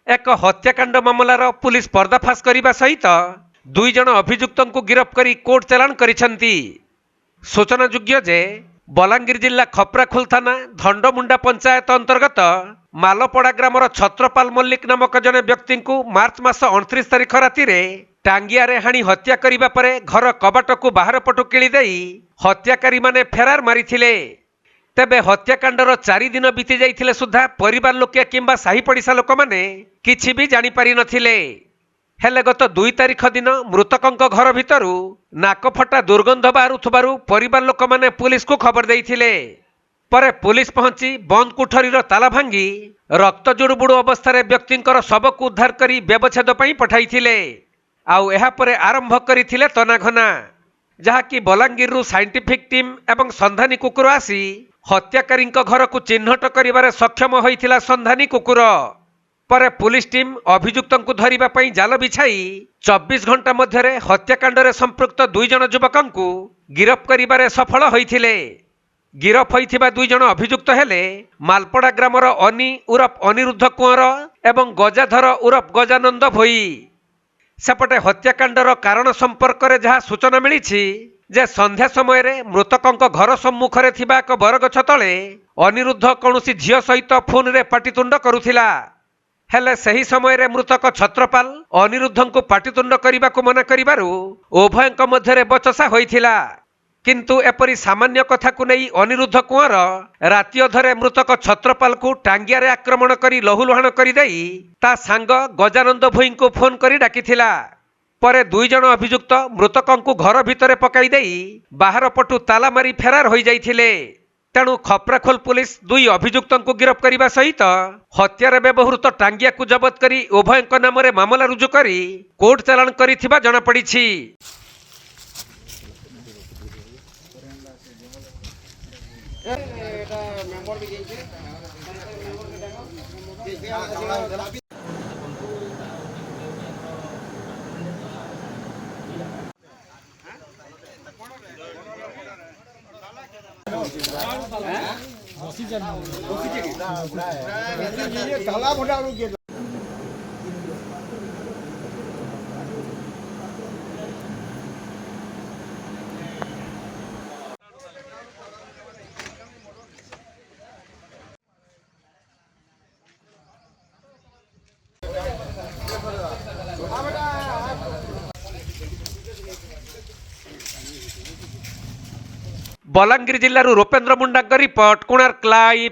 एक हत्याकांड मामलार पुलिस पर्दाफाश करने सहित 2 जन अभियुक्त को गिरफ्त कर कोर्ट चालाण करिसेंती। सूचनायोग्य जे बलांगीर जिला खपराखोल थाना धंडमुंडा पंचायत अंतर्गत मालपड़ा ग्रामर छत्रपाल मल्लिक नामक जने व्यक्ति को मार्च मास 29 तारिख राति टांगिया रे हाणी हत्या करिबा परे घर कबाट को बाहर पटु किली देई हत्याकारी माने फेरार मारिथिले। तेबे हत्याकांडर 4 दिन बीती जाइथिले सुद्धा परिवार लोके किंबा साही पड़िसा लोक माने किछि भी जानि पारि नथिले। हेले गत 2 तारिख दिन मृतकंक घर भितरु नाकफटा दुर्गंध बाहारुथबारु परिवार लोक माने पुलिस को खबर देइथिले। परे पुलिस पहुंची बंद कुठरीर ताला भांगी रक्त जुड़ुबुड़ु अवस्था व्यक्तिंकर शव को उद्धार करी व्यवच्छेद पई पठाइथिले। आउ एहा परे आरंभ करिथिले तनाघना, जहाँकि बलांगीर साइंटिफिक टीम एवं संधानी कुकुर आसी हत्याकारी घर को चिन्हट करिबारे सक्षम होइथिला। संधानी कुकुर परे पुलिस टीम अभियुक्त को धरिबा पई जाल बिछाई 24 घंटा मध्यरे हत्याकांड संपृक्त 2 जन युवकों को गिरफ्त करिबारे सफल होइथिले। गिरफ होइथिबा 2 जन अभियुक्त हेले मालपड़ा ग्रामर अनी उरफ अनिरुद्ध कुंवर एवं गजाधर उरफ गजानंद भोई। सेपटे हत्याकांडर कारण संपर्क में जहाँ सूचना मिली जे संध्या समय रे मृतकों घर सम्मुख में थिबा एक बरगछ तले अनिरुद्ध कौनसी झील सहित फोन रे पाटितुंड करुथिला। हेले सही समय रे मृतक छत्रपाल अनिरुद्ध को पाटितुंड करने को मना करिबारु उभयंक मध्यरे बचसा होइथिला। किंतु एपरी सामान्य कथा को नहीं अनिरुद्ध कुंवर राति अधरे मृतक छत्रपाल को टांगिया रे आक्रमण करी लहुलुहाण करी देई ता सांग गजानंद भोई को फोन करी डाकिथिला। परे 2 जन अभियुक्त मृतकों को घर भितरे पकाई देई बाहर पटु ताला मारी फेरार हो जाइथिले। तेणु खपराखोल पुलिस 2 अभियुक्त को गिरफ्त करने सहित हत्यार व्यवहृत टांगिया को जबत करी उभयंक नाम रे मामला रुजु करी कोर्ट चालाण करिथिबा जଣା पड़िछि। बलांगीर जिल्लारू रूपेन्द्र मुंडा रिपोर्ट, कोणार्क लाइव।